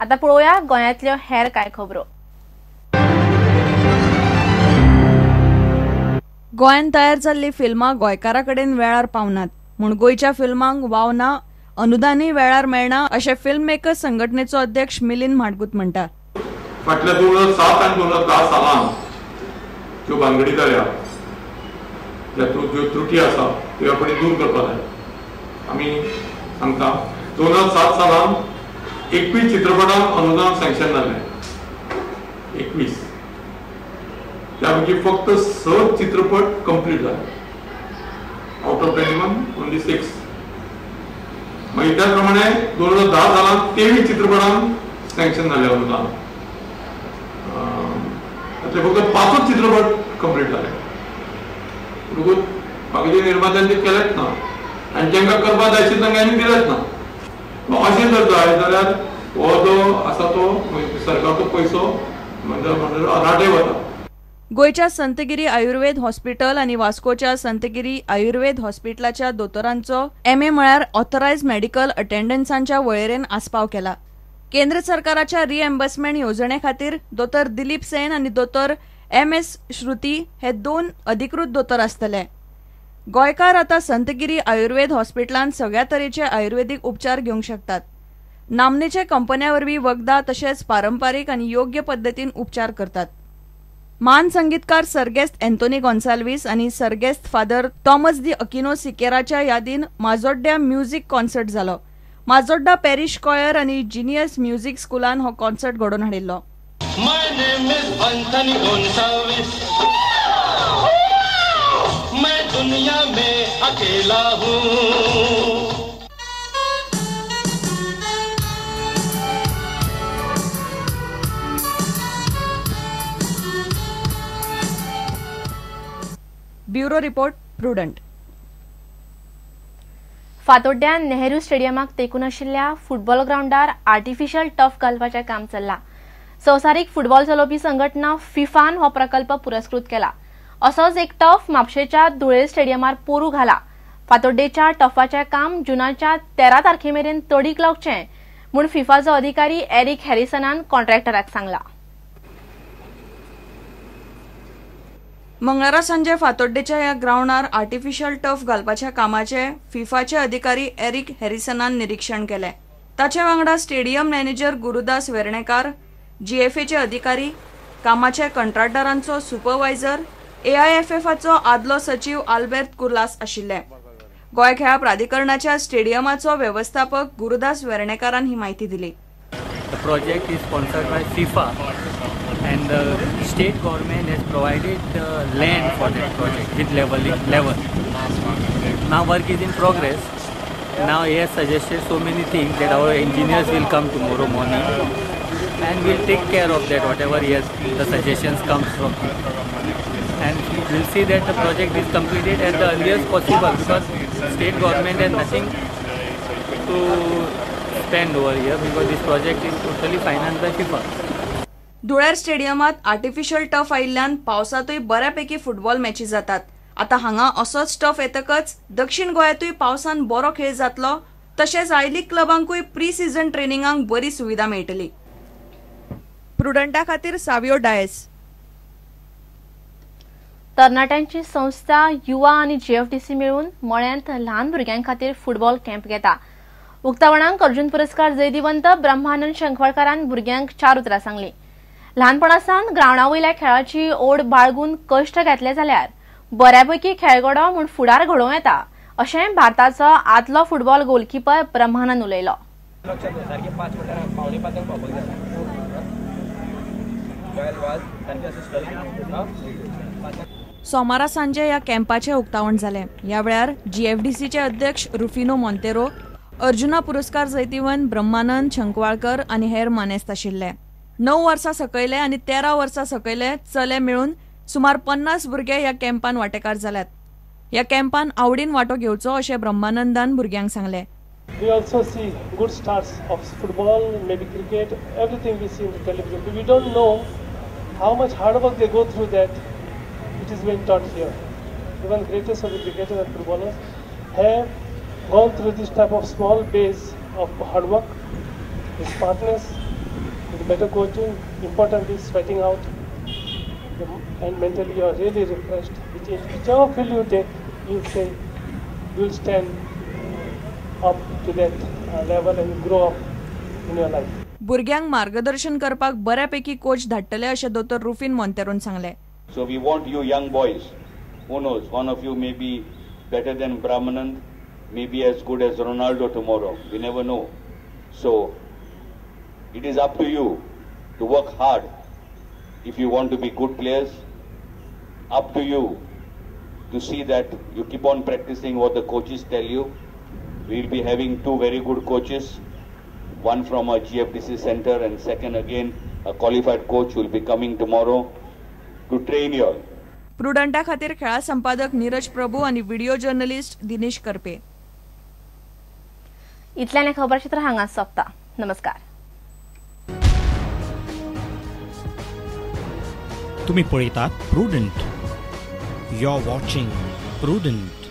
आता पळोवया गोंयांतल्यो हेर कांय खबरो। गोंयांत तयार जाल्ली फिल्मां गोंयकारां कडेन वेळार पावनात म्हूण गोंयच्या फिल्मांक वाव ना, अनुदानय वेळार मेळना अशें फिल्म मेकर्स संघटनेचो अध्यक्ष मिलिंद माडगूत म्हणटा। फाटल्या 2007 आनी 2010 सालांत ज्यो भानगडी जाल्या ज्यो त्रुटी आसा त्यो आपण दूर करपाक जाय। आमी सांगता 2007 सालांत 21 चित्रपटांक अनुदान सँक्शन जाल्लें, 21 त्यापैकी फक्त 6 चित्रपट कंप्लीट जाले, आउट ऑफ 21 ओनली 6। मागीर त्या प्रमाणे 2010 सालांत 23 चित्रपटांक सँक्शन जाले अनुदान, तातले फक्त 5 चित्रपट कंप्लीट जाले। बाकीचे निर्मात्यांनी केलेच ना आनी जेंका करपाक जाय आशिल्लें तांकां आनी दिलेच ना। अशें जर जाय जाल्यार हो जो आसा तो सरकारचो पयसो म्हणजे राटे वता। गोयच्या संतगिरी आयुर्वेद हॉस्पिटल आणि वास्कोच्या संतगिरी आयुर्वेद हॉस्पिटलाच्या दोतोरांचो MA म्हळ्यार ऑथरायज्ड मेडिकल अटेंडंट्सांच्या वळेरेन आस्पाव केला। केंद्र सरकाराच्या रिएम्बर्समेंट येवजणे खातीर दोतोर दिलीप सेन आणि दोतोर MS श्रुती हे 2 अधिकृत दोतोर आसतले। गोंयकार आता संतगिरी आयुर्वेद हॉस्पिटलांत सगळ्या तरेचे आयुर्वेदीक उपचार घेवंक शकतात। नामनेचे कंपन्या वरवीं वखदां तशेंच पारंपारीक आनी योग्य पद्दतीन उपचार करतात। महान संगीतकार सर्गेस्त एंथोनी गोन्साल्वीस आणि सर्गेस्त फादर थॉमस दी अकिनो सिकेराच्या यादीन माजोड्ड्या म्युझिक कॉन्सर्ट जालो। माजोड्डा पॅरिश कॉयर आणि जिनियस म्युझिक स्कुलान हो कॉन्सर्ट घडोवन हाडिल्लो। My name is Anthony Gonsalves. मैं दुनिया में अकेला हूँ। Bureau report Prudent. फातोड्ड्यान नेहरू स्टेडियमाक तेकून आशिल्ल्या फुटबॉल ग्राउंडार आर्टिफिशियल टफ घालपाचें काम चल्लां। संवसारीक फुटबॉल चलोवपी संघटना फिफान हो प्रकल्प पुरस्कृत केला। असोच एक टफ म्हापशेच्या धुळेर स्टेडियमार पोरू घाला। फातोड्डेच्या टफाचें काम जुनाच्या 13 तारखेमेरेन तडीक लावचें म्हूण फिफाचो अधिकारी एरिक हॅरिसनान कॉन्ट्रॅक्टराक सांगला। मंगळारा सांजे फातोड्डेच्या ह्या ग्राउंडार आर्टिफिशियल टफ घालपाच्या कामाचे फिफाचे अधिकारी एरिक हॅरिसनान निरीक्षण केले। ताचे वांगडा स्टेडियम मॅनेजर गुरुदास वेर्णेकार, GFAचे अधिकारी, कामाचे कंत्राटदारांचो सुपरवायझर, AIFFचो आदलो सचिव आल्बर्ट कुर्लास आशिल्ले। गोंय खेळा प्राधिकरणाच्या स्टेडियमाचो व्यवस्थापक गुरुदास वेर्णेकारान ही माहिती दिली। The project is sponsored by FIFA and the state government has provided land for that project with level. Now work is in progress. Now he has suggested so many things that our engineers will come tomorrow morning and we'll take care of that, whatever the suggestions comes from him. And we'll see that the project is completed at the earliest possible because state government has nothing to spend over here because this project is totally financed by FIFA. धुळेर स्टेडियमात artificial turf आयिल्ल्यान पावसातूय बऱ्यापैकी football मॅची जातात। आता हांगा असोच टफ येतकच दक्षिण गोंयांतूय पावसान बरो खेळ जातलो, तशेंच आय लीग क्लबांकूय प्री सीझन ट्रेनिंगांक बरी सुविधा मेळटली। प्रुडंटा खातीर सावियो डायस। तरणाट्यांची संस्था युवा आणि GFDC मेळून मळ्यांत ल्हान भुरग्यां खातीर फुटबॉल कॅम्प घेता। उक्तावणाक अर्जुन पुरस्कार जयदिवंत ब्रह्मानंद शंखवाळकारान भुरग्यांक 4 उतरां सांगली। ल्हानपणासान ग्रावंडावयल्या खेळाची ओढ बाळगून कश्ट घेतले जाल्यार बऱ्यापैकी खेळगडो म्हूण फुडार घडोवं येता, अशें भारताचो आदलो फुटबॉल गोलकीपर ब्रह्मानंद उलयलो। सोमारा सांजे ह्या कॅम्पाचे उक्तावण जालें। ह्या वेळार GFDCचे अध्यक्ष रुफिनो मोंतेरो, अर्जुना पुरस्कार जैतिवंत ब्रह्मानंद शंखवाळकर आनी हेर मानेस्त आशिल्ले। 9 वर्सां सकयले आनी 13 वर्सां सकयले चले मेळून सुमार 50 भुरगे ह्या कॅम्पान वांटेकार जाल्यात। ह्या कॅम्पान आवडीन वांटो घेवचो अशें ब्रह्मानंदान भुरग्यांक सांगलें। We also see good stars of football, maybe cricket, everything we see in the television. But we don't know how much hard work they go through that which is being taught here. Even greatest of the cricketers and footballers have gone through this type of small base of hard work, smartness, With better coaching, important is sweating out, and mentally you are really refreshed. Whichever field you take, you'll stand up to that level and grow up in your life. भुरग्यांक मार्गदर्शन करपाक बऱ्यापैकी coach धाडटले अशें दोतोर रुफिन मोंतेरोन सांगले. So we want you young boys, who knows, one of you may be better than Brahmanand, maybe as good as Ronaldo tomorrow, we never know. So it is up to you to work hard if you want to be good players, up to you to see that you keep on practicing what the coaches tell you. We will be having two very good coaches, one from our GFDC center and second again a qualified coach will be coming tomorrow to train you all. प्रुडंटा खातीर खेळा संपादक नीरज प्रभू आणि video journalist Dinesh Karpe. इतल्यान खबरचित्र हांगा सोंपता. नमस्कार. तुम्ही पळयतात Prudent. You are watching prudent.